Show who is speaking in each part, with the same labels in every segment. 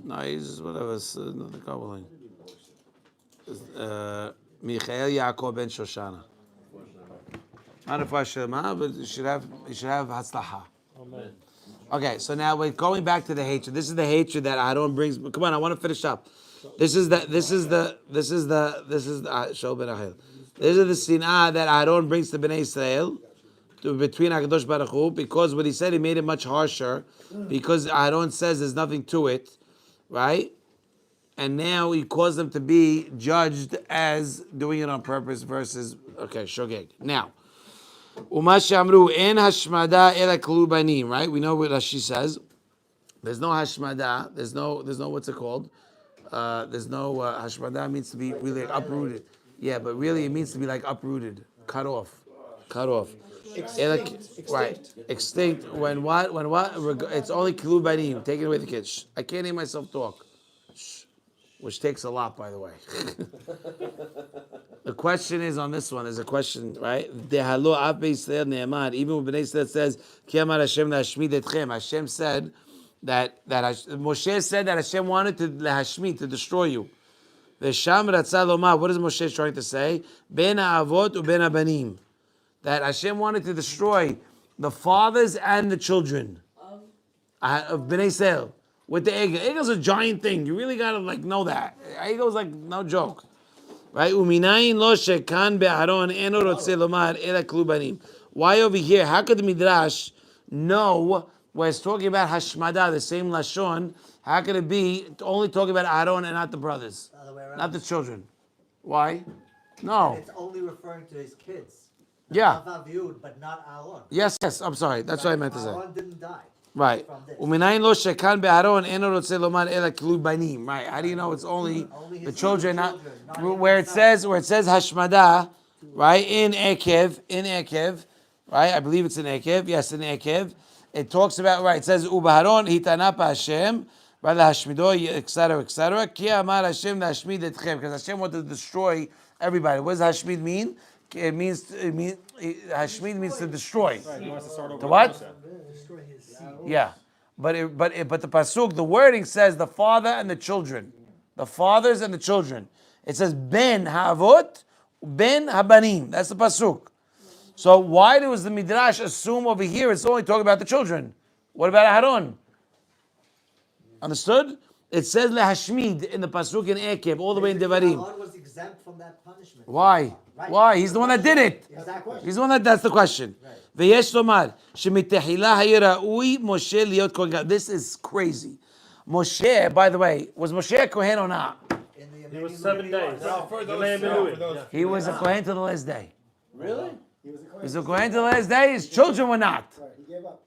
Speaker 1: No, he's whatever. Another couple Michael Yaakov ben Shoshana. Not a Shema, but you should have Hatzlacha.
Speaker 2: Amen.
Speaker 1: Okay, so now we're going back to the hatred. This is the hatred that Aharon brings. Come on, I want to finish up. This is the Shol ben Achil. This is the sinah that Aharon brings to Bnei Israel, between HaKadosh Baruch Hu, because what he said, he made it much harsher, because Aharon says there's nothing to it, right? And now he caused them to be judged as doing it on purpose versus, okay, shogeg. Now, Umash Amru, en hashmada ela kulubanim, right? We know what Rashi says. There's no hashmada, there's no, what's it called? There's no, hashmada means to be really uprooted. Yeah, but really it means to be like uprooted, cut off. Extinct. Right, extinct. When what? It's only kulubanim, taking away the kids. I can't hear myself talk. Which takes a lot, by the way. The question is on this one. There's a question, right? Even when Bnei Yisrael says, "Ki amar Hashem lahashmid etchem," Hashem said that Moshe said that Hashem wanted to lahashmid, to destroy you. V'sham ratzah lomar. What is Moshe trying to say? Ben ha'avot uben ha'banim. That Hashem wanted to destroy the fathers and the children of Bnei Yisrael. With the egel. Egel's a giant thing. You really gotta know that. Egel's no joke. Right? Uminayin lo shekan be'aharon eno rotze lomar ela klubanim. Why over here? How could the Midrash know where it's talking about hashmada, the same lashon? How could it be only talking about Aharon and not the brothers?
Speaker 3: The other way around.
Speaker 1: Not the children. Why? No.
Speaker 3: And it's only referring to his kids.
Speaker 1: Yeah.
Speaker 3: But not Aharon.
Speaker 1: Yes. I'm sorry. That's what I meant to say.
Speaker 3: Aharon didn't die.
Speaker 1: Right. Uminayin lo shekan be'aharon eno rotze lomar ela klubanim. Right. How do you know it's only the children? Not where it says hashmada, right? In Ekev, right? I believe it's in Ekev. Yes, in Ekev. It talks about, right? It says ubaharon hitana pa Hashem, right? Hashmido, etc. Ki amar Hashem lahashmid etchem, because Hashem wanted to destroy everybody. What does hashmid mean? It means hashmid means to destroy.
Speaker 2: Right, he wants to start over.
Speaker 1: To what?
Speaker 3: Destroy his seed.
Speaker 1: Yeah, but the pasuk, the wording says the father and the children, the fathers and the children. It says ben havot, ben habanim. That's the pasuk. So why does the Midrash assume over here it's only talking about the children? What about Aharon? Understood? It says lehashmid in the pasuk in Ekev, all the way in Devarim.
Speaker 3: Aharon was exempt from that punishment.
Speaker 1: Why?
Speaker 3: Right.
Speaker 1: Why? He's the one that did it. He's the one that's the question. V'yesh lomar shemitehila hayiraui Moshe liot kohen gadol. This is crazy. Moshe, by the way, was Moshe a kohen or not?
Speaker 2: He was 7 days.
Speaker 1: He was a kohen to the last day.
Speaker 4: Really?
Speaker 1: He was a kohen to the last day. His children were not.
Speaker 4: He gave up.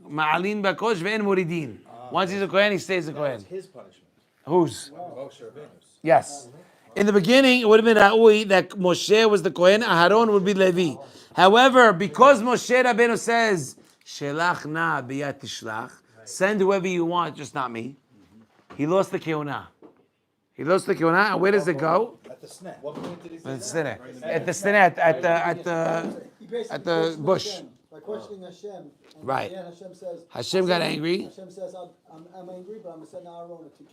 Speaker 1: Ma'alin bakosh ve'en muridin. Once he's a kohen, he stays a kohen.
Speaker 4: His punishment.
Speaker 1: Whose?
Speaker 4: Moshe Rabbeinu's.
Speaker 1: Yes. In the beginning, it would have been Ra'ui that Moshe was the Kohen, Aharon would be Levi. However, because Moshe Rabbeinu says, Shelach na biyat tishlach, send whoever you want, just not me, he lost the Keonah. And where does it go?
Speaker 4: At the sneh. What point did he say
Speaker 1: At the
Speaker 4: that?
Speaker 1: at the bush.
Speaker 4: By questioning Hashem. And
Speaker 1: Right.
Speaker 4: Hashem says.
Speaker 1: Hashem got angry.
Speaker 4: Hashem says, I'm angry, but I'm going to send Aharon to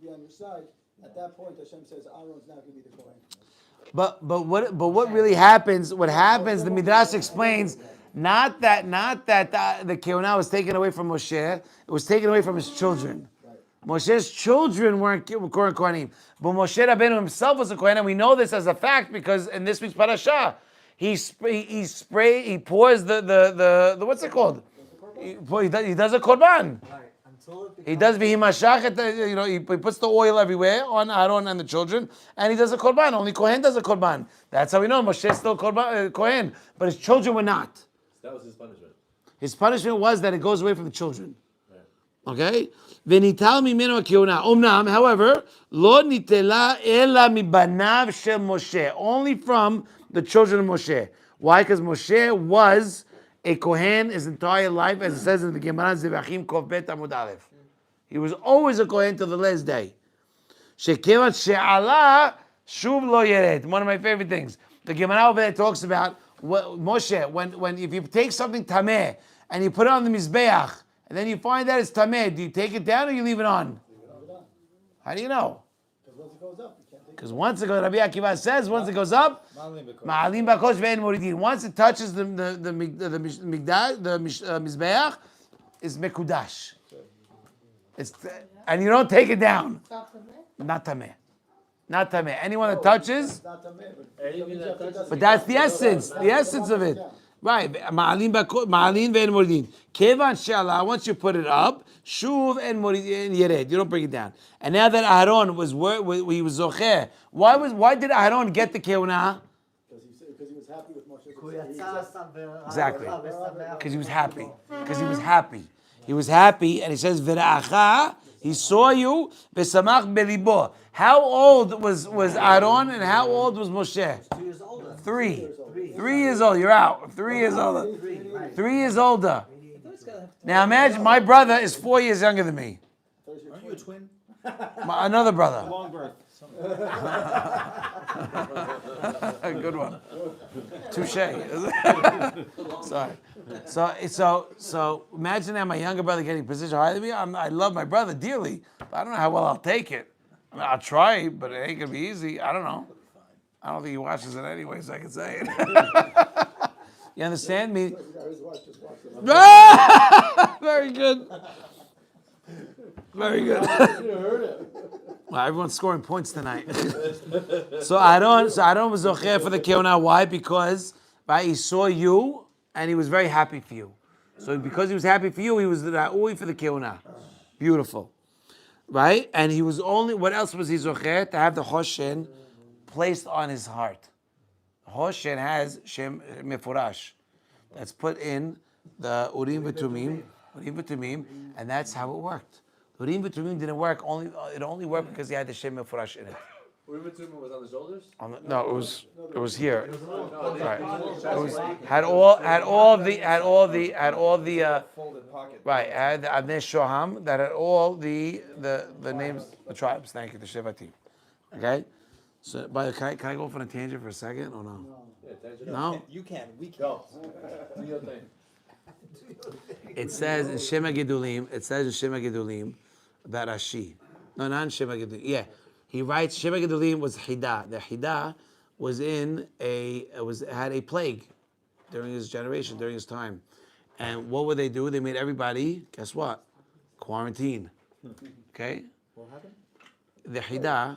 Speaker 4: be on your side. At that point, Hashem says, Aaron's not going to be the Kohen.
Speaker 1: But what really happens? What happens? The Midrash explains not that the Keonah was taken away from Moshe. It was taken away from his children. Moshe's children weren't Kohanim, but Moshe Rabbeinu himself was a Kohen, and we know this as a fact because in this week's Parashah, he pours the what's it called? He does a korban. He does v'himashach, he puts the oil everywhere on Aharon and the children, and he does a korban. Only Kohen does a korban. That's how we know Moshe is still Kohen, but his children were not.
Speaker 5: That was his punishment.
Speaker 1: His punishment was that it goes away from the children. Okay? V'nital mimeno keuna. Omnam, however, lo nitela ela mibanav shel Moshe. Only from the children of Moshe. Why? Because Moshe was a Kohen his entire life, as it says in the Gemara, Zevachim Kov Bet Amud Aleph. He was always a Kohen till the last day. Shekevat she'ala shuv lo yered. One of my favorite things. The Gemara over there talks about Moshe, when if you take something tameh and you put it on the Mizbeach, and then you find that it's tameh. Do you take it down or you leave it on? How do you know?
Speaker 4: Because once it goes up, you can't take it.
Speaker 1: Because once it goes, Rabbi Akiva says, once it goes up, ma'alim bakosh ve'en moridin. Once it touches the migdal, the mizbeach, it's mekudash. It's and you don't take it down. Not tameh. Not tameh. Anyone that touches,
Speaker 4: It's not tameh, but
Speaker 1: but that's the essence of it. Right. Ma'alin ve'en moridin. Kevan she'ala, once you put it up, shuv en moridin yered. You don't bring it down. And now that Aharon he was zocher, why did Aharon get the keuna?
Speaker 4: because he was happy with Moshe.
Speaker 1: Exactly. Because he was happy. He was happy, and he says, "V'ra'acha." He saw you. V'samach belibo. How old was Aharon, and how old was Moshe?
Speaker 3: 2 years older.
Speaker 1: 3. 3 years old. You're out. 3 years older. 3 years older. Now imagine my brother is 4 years younger than me.
Speaker 2: Aren't you a twin?
Speaker 1: Another brother.
Speaker 2: Long birth.
Speaker 1: Good one. Touche. Sorry. So imagine that my younger brother getting a position higher than me. I love my brother dearly, but I don't know how well I'll take it. I mean, I'll try, but it ain't gonna be easy. I don't know. I don't think he watches it anyway, so I can say it. You understand me? Very good. Very good. Well, everyone's scoring points tonight. So Aharon was zocher for the keuna. Why? Because he saw you and he was very happy for you. So because he was happy for you, he was ra'ui for the keuna. Beautiful, right? And he was only. What else was he zocher? To have the hoshen placed on his heart. Hoshen has shem mefurash. That's put in the urim v'tumim, and that's how it worked. Urim v'tumim didn't work. It only worked because he had the shem mefurash in it.
Speaker 5: Urim v'tumim was on the shoulders?
Speaker 1: No, it was here. Right. It was had all the
Speaker 5: Folded pocket.
Speaker 1: right. Had the Avnei Shoham that had all the names, the tribes. Thank you, the Shevatim. Okay. So, by the way, can I go off on a tangent for a second or no? No.
Speaker 2: You can. We can.
Speaker 5: Go. Do your thing.
Speaker 1: It says in Shema Gedulim. That Rashi. No, not in Shema Gedulim. Yeah, he writes Shema Gedulim was Hida. The Hida was had a plague during his generation, during his time. And what would they do? They made everybody, guess what? Quarantine. Okay.
Speaker 2: What happened?
Speaker 1: The Hida,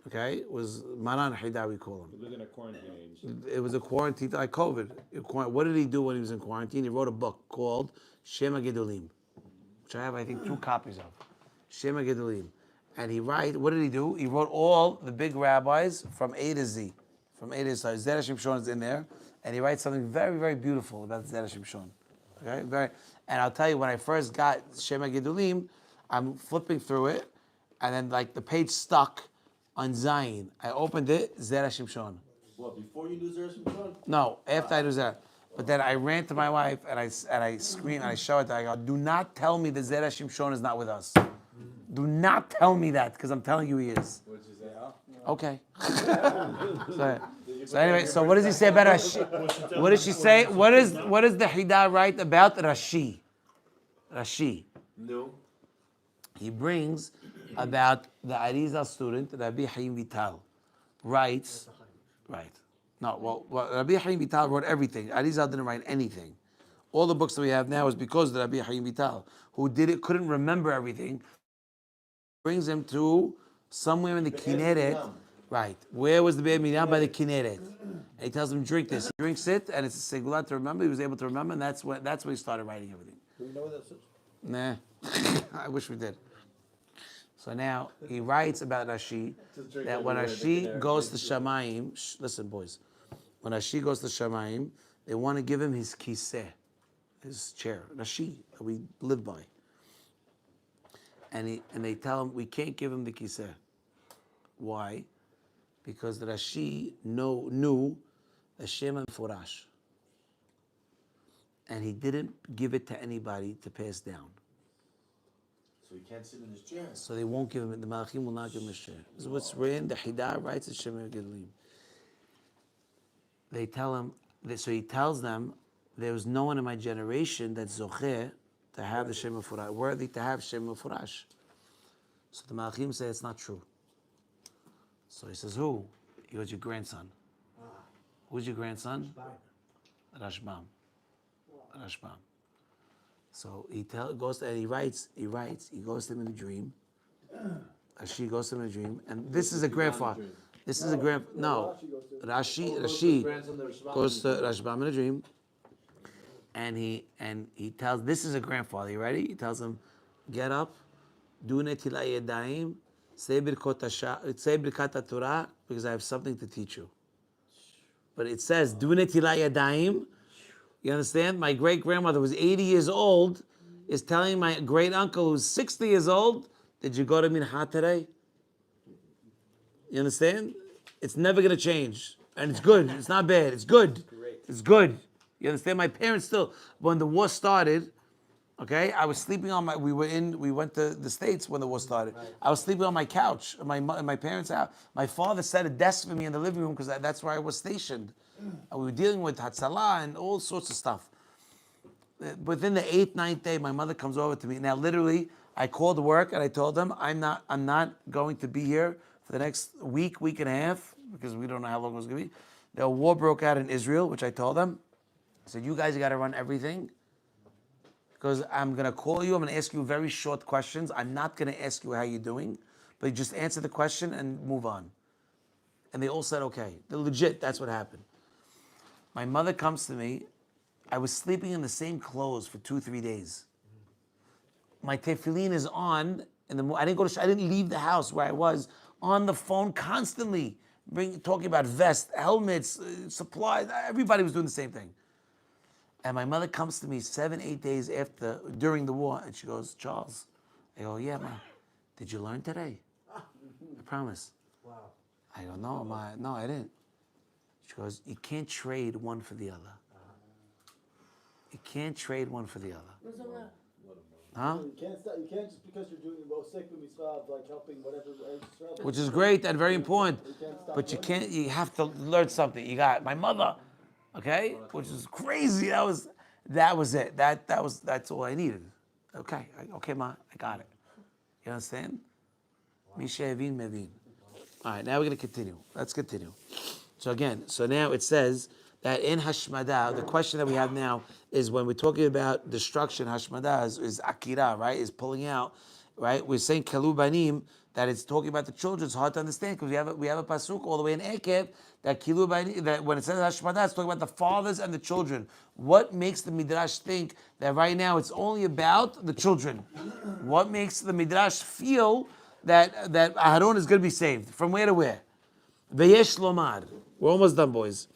Speaker 1: okay, was Maran Hida, we call him.
Speaker 2: We live in a quarantine age.
Speaker 1: It was a quarantine, like COVID. What did he do when he was in quarantine? He wrote a book called Shema Gedulim, which I have, I think, 2 copies of. Shema Gedulim. And what did he do? He wrote all the big rabbis from A to Z. Zera Shimshon is in there. And he writes something very, very beautiful about Zera Shimshon. Okay? And I'll tell you, when I first got Shema Gedulim, I'm flipping through it, and then like the page stuck on Zion. I opened it, Zera Shimshon.
Speaker 5: What, before you do Zera Shimshon?
Speaker 1: No, after I do Zera. But then I ran to my wife and I scream and I show it. I go, do not tell me that Zera Shimshon is not with us. Do not tell me that, because I'm telling you he is.
Speaker 5: What'd you say, huh?
Speaker 1: Okay. So anyway, so what does he say about Rashi? What does she say? What does the Hida write about Rashi?
Speaker 5: No.
Speaker 1: He brings about the Arizal student, Rabbi Haim Vital, writes, right. No, well, Rabbi Haim Vital wrote everything. Arizal didn't write anything. All the books that we have now is because of Rabbi Haim Vital, who couldn't remember everything. Brings him to somewhere in the Kinneret. Right. Where was the Be'er Miriam? By the Kinneret. And he tells him, drink this. He drinks it, and it's a singular to remember. He was able to remember, and that's when he started writing everything.
Speaker 5: Do we know what that's?
Speaker 1: Nah. I wish we did. So now he writes about Rashi, that when Rashi goes to Shamayim, listen boys, when Rashi goes to Shamayim, they want to give him his kiseh, his chair, Rashi, that we live by. And they tell him, we can't give him the kiseh. Why? Because the Rashi knew the Shema Forash. And he didn't give it to anybody to pass down.
Speaker 5: So he can't sit in his chair.
Speaker 1: So they won't give him, the Malachim will not give him his chair. This is what's written, the Hida writes at Shema Gedulim. They tell him, so he tells them, there was no one in my generation that's Zocher to have the Shem Mefurash, worthy to have Shem Mefurash. So the Malachim say it's not true. So he says, who? He goes, your grandson. Who's your grandson? Rashbam. Rashbam. So he goes to, and he writes, he goes to him in a dream. She goes to him in a dream, and this is a grandfather. This is a no. Rashi goes to Rashbam in a dream, and he tells, this is a grandfather. You ready? He tells him, get up, do netilat yadayim, say birkat Torah, because I have something to teach you. But it says, do netilat yadayim. You understand? My great grandmother was 80 years old, is telling my great uncle who's 60 years old, did you go to Mincha today? You understand? It's never going to change. And it's good. It's not bad. It's good. It's good. You understand? My parents still, when the war started, okay, I was sleeping on we went to the States when the war started. Right. I was sleeping on my couch in my parents' house. My father set a desk for me in the living room because that's where I was stationed. And we were dealing with Hatzalah and all sorts of stuff. Within the 8th, 9th day, my mother comes over to me. Now, literally, I called work and I told them, I'm not going to be here for the next week and a half, because we don't know how long it was going to be. The war broke out in Israel, which I told them. I said, you guys got to run everything, because I'm going to call you. I'm going to ask you very short questions. I'm not going to ask you how you're doing, but you just answer the question and move on. And they all said, okay. They're legit. That's what happened. My mother comes to me. I was sleeping in the same clothes for 2-3 days. My tefillin is on in the morning. I didn't leave the house where I was, on the phone constantly, talking about vests, helmets, supplies. Everybody was doing the same thing. And my mother comes to me 7-8 days during the war, and she goes, Charles. I go, yeah, Ma. Did you learn today? I promise.
Speaker 3: Wow.
Speaker 1: I go, no, Ma. No, I didn't. She goes, you can't trade one for the other. You can't trade one for the other. Huh?
Speaker 4: You can't just because you're doing well sick with mitzvah, like helping whatever.
Speaker 1: Which is great and very important. But you have to learn something. You got my mother, okay? Which is crazy. That was it. That's all I needed. Okay, Ma, I got it. You understand? Misha Evin Mevin. All right, now we're going to continue. Let's continue. So now it says that in Hashmada, the question that we have now is when we're talking about destruction, Hashmada is Akira, right? Is pulling out, right? We're saying Kalu Banim, that it's talking about the children. It's hard to understand because we have a pasuk all the way in Ekev that Kilu Banim, that when it says Hashmada, it's talking about the fathers and the children. What makes the Midrash think that right now it's only about the children? What makes the Midrash feel that Aharon is going to be saved? From where to where? Veyesh Lomar. We're almost done, boys.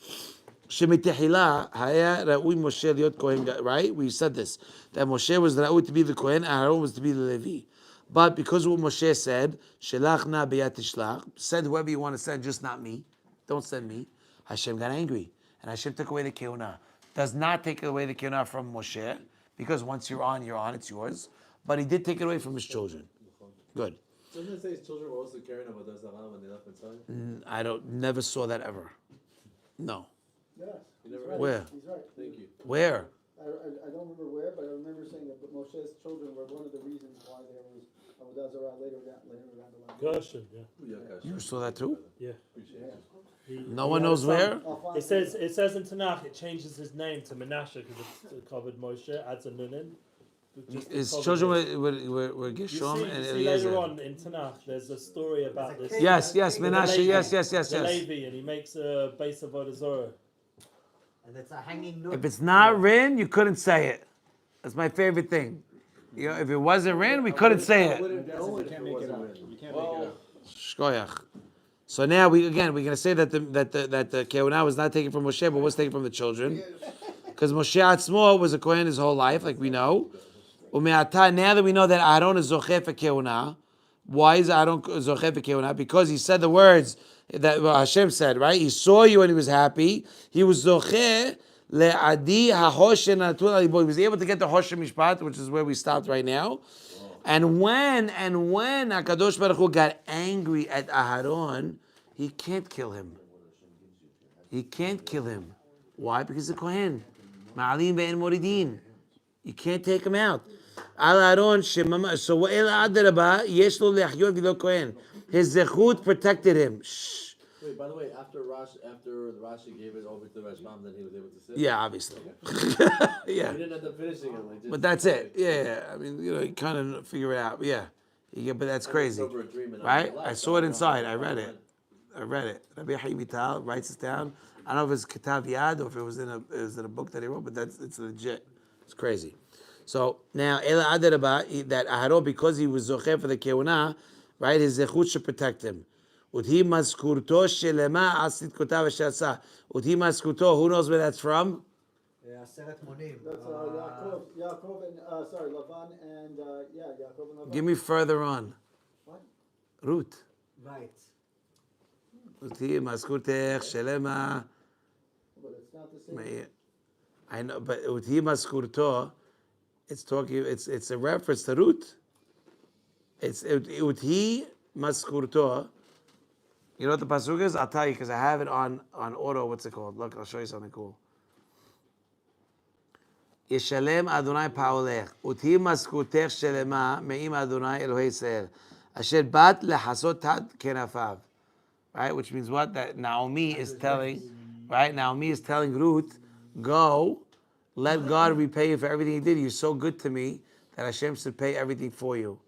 Speaker 1: Shemitehila haya ra'ui Moshe liot Kohen. Right? We said this, that Moshe was ra'ui to be the Kohen, Aharon was to be the Levi. But because of what Moshe said, Shelach na b'yat tishlach, send whoever you want to send, just not me. Don't send me. Hashem got angry, and Hashem took away the Keuna. Does not take away the Keuna from Moshe, because once you're on, it's yours. But he did take it away from his children. Good.
Speaker 5: Doesn't it say his children were also carrying about Zera when they left Mitzrayim?
Speaker 1: I never saw that ever. No.
Speaker 4: Yes.
Speaker 5: Right.
Speaker 1: Where?
Speaker 4: He's right.
Speaker 5: Thank you.
Speaker 1: Where?
Speaker 4: I don't remember where, but I remember saying that Moshe's children were one of the reasons why there was Avodah Zarah later down the line.
Speaker 6: Goshen, yeah.
Speaker 1: You saw that too?
Speaker 6: Yeah.
Speaker 1: No one knows where?
Speaker 6: It says in Tanakh it changes his name to Menashe because it's covered Moshe, adds a nun in.
Speaker 1: His children were Gershom and
Speaker 6: see
Speaker 1: Eliezer.
Speaker 6: later on in Tanakh, there's a story about this.
Speaker 1: Yes, Menashe, yes.
Speaker 6: The Levi, and he makes a base of Avodah Zarah.
Speaker 3: And it's a hanging note.
Speaker 1: If it's not written, you couldn't say it. That's my favorite thing. You know, if it wasn't written, we couldn't say it.
Speaker 2: You can't make it up. You can't make it up.
Speaker 1: Shkoyach. So now we're going to say that the Keuna was not taken from Moshe, but was taken from the children, because Moshe Atzmo was a Kohen his whole life, like we know. Ume'ata, now that we know that Aharon is Zocheh for Keuna, why is Aharon Zocheh for Keuna? Because he said the words that Hashem said, right? He saw you and he was happy. He was Zocheh le'adi ha'hoshen natun alibo. He was able to get the Hoshen Mishpat, which is where we stopped right now. And when HaKadosh Baruch Hu got angry at Aharon, he can't kill him. He can't kill him. Why? Because the Kohen. Ma'alim ve'en moridin. You can't take him out. Al Aharon shemama. So wa'el adaraba yesh lo le'achyot v'lo kohen. His zechut protected him. Shh.
Speaker 5: Wait, by the way, after Rashi gave it over to Rashbam, then he was able to sit.
Speaker 1: Yeah, obviously. Yeah.
Speaker 5: He didn't end up finishing it. Like, just,
Speaker 1: But that's it. Yeah. I mean, you kind of figure it out. Yeah. But that's crazy. Right? I saw it inside. I read it. Rabbi Haim Vital writes this down. I don't know if it's Ketav Yad or if it was in a book that he wrote, but it's legit. It's crazy. So now Ela Adaraba, that Aharon, because he was Zocher for the Keuna, right, his Zechut should protect him. Udhi Maskurto Shelema Asit Kotav Shatsa. Udhi Maskurto, who knows where that's from?
Speaker 3: Aseret Monim.
Speaker 4: That's Yaakov and Lavan and Yaakov and Lavan.
Speaker 1: Give me further on.
Speaker 4: What?
Speaker 1: Ruth.
Speaker 3: Right.
Speaker 1: Udhi Maskurtech Shelema.
Speaker 4: But it's not the same.
Speaker 1: I know, but Udhi Maskurto, it's a reference to Ruth. It's Udhi Maskurto. You know what the pasuk is? I'll tell you because I have it on auto. What's it called? Look, I'll show you something cool. Yeshalem Adonai Paolech Uti Maskutech Shelema Me'im Adonai Elohei Yisrael Asher Bat Lehasot Tad Kenafav. Right, which means what? That Naomi is telling. Right, Naomi is telling Ruth, go, let God repay you for everything He did. You're so good to me that Hashem should pay everything for you.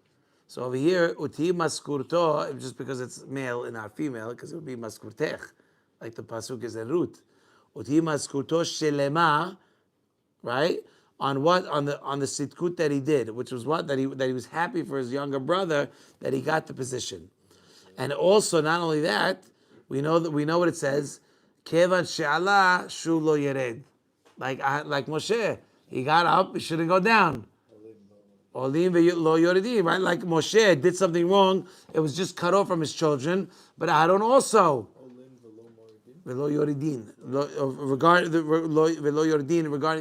Speaker 1: So over here, uti maskurto, just because it's male and not female, because it would be maskurtech, like the pasuk is in Ruth. Uti maskurto shelema, right? On what? On the sitkut that he did, which was what? That he was happy for his younger brother that he got the position. And also, not only that, we know what it says. Kevan she'ala shu lo yered. Like Moshe, he got up, he shouldn't go down. Olim lo yoredim, right? Like Moshe did something wrong, it was just cut off from his children. But Aharon also. Velo yoredin. Regarding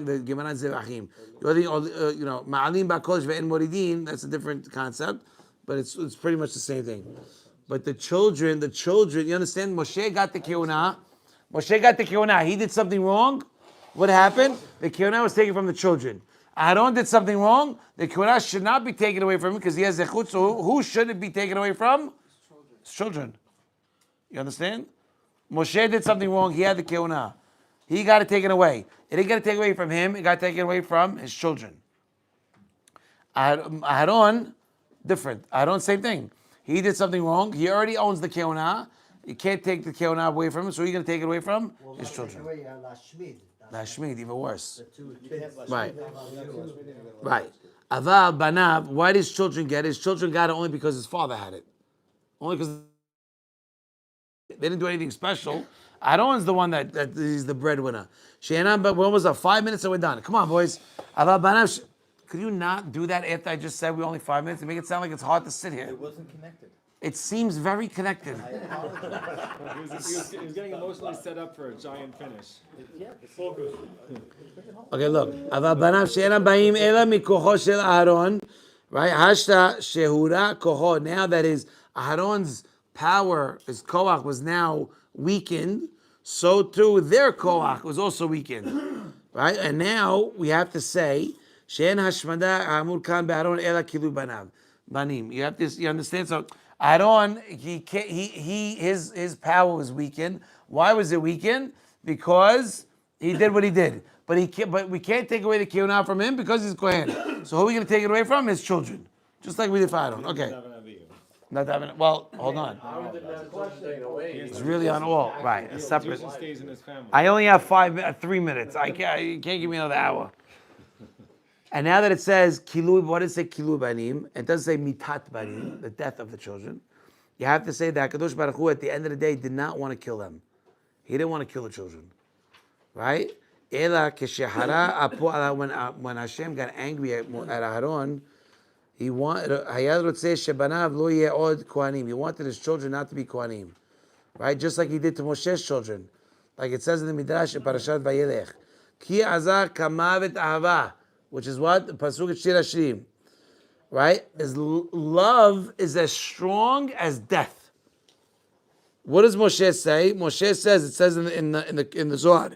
Speaker 1: the Gemara Zevachim. Ma'alim ba'kodesh ve'en moridin. That's a different concept, but it's pretty much the same thing. But the children, you understand? Moshe got the keuna. He did something wrong. What happened? The keuna was taken from the children. Aharon did something wrong. The keuna should not be taken away from him because he has zechut. So who should it be taken away from? His children. You understand? Moshe did something wrong. He had the keuna. He got it taken away. It didn't get it taken away from him. It got taken away from his children. Aharon, different. Aharon, same thing. He did something wrong. He already owns the keuna. You can't take the keuna away from him. So who are you going to take it away from? His children. Lashmid, even worse. Right. Aval banav. Why did his children get it? His children got it only because his father had it. Only because they didn't do anything special. Aharon's the one that is the breadwinner. But when was it? 5 minutes and we're done. Come on, boys. Aval banav. Could you not do that after I just said we're only 5 minutes and make it sound like it's hard to sit here?
Speaker 2: It wasn't connected.
Speaker 1: It seems very connected.
Speaker 2: He was getting emotionally set up for a giant finish.
Speaker 1: Okay, look. אבל בניו שאינם באים אלא מכוחו של אהרון, right? Hashta shehura koho. Now that is Aharon's power, his koach was now weakened, so too their koach was also weakened, right? And now we have to say she'en hashmada amur kan be'Aharon ela kilu banav banim. You understand? So Aharon, his power was weakened. Why was it weakened? Because he did what he did. But we can't take away the keuna from him because he's Kohen. So who are we going to take it away from? His children. Just like we did for Aharon. Okay. Not having. Well, hold on. It's really on all. Right. A separate.
Speaker 2: Stays in his family.
Speaker 1: I only have 3 minutes. You can't give me another hour. And now that it says kilu, what does it say kilu banim? It doesn't say mitat banim, the death of the children. You have to say that HaKadosh Baruch Hu at the end of the day did not want to kill them. He didn't want to kill the children, right? Ela keshehara apo when Hashem got angry at Aharon, he wanted hayad rotzeh shebanav lo yeh od kohanim. He wanted his children not to be kohanim, right? Just like he did to Moshe's children, like it says in the Midrash in Parshat Vayelech, ki azar kamavet ahava. Which is what? The Pasuk of Zera Shimshon. Right? Love is as strong as death. What does Moshe say? Moshe says, it says in the Zohar,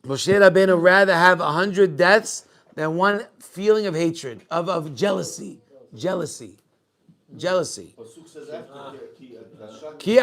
Speaker 1: Moshe Rabbeinu rather have 100 deaths Then one feeling of hatred, of jealousy. Jealousy.
Speaker 7: Pasuk says after,
Speaker 1: Ki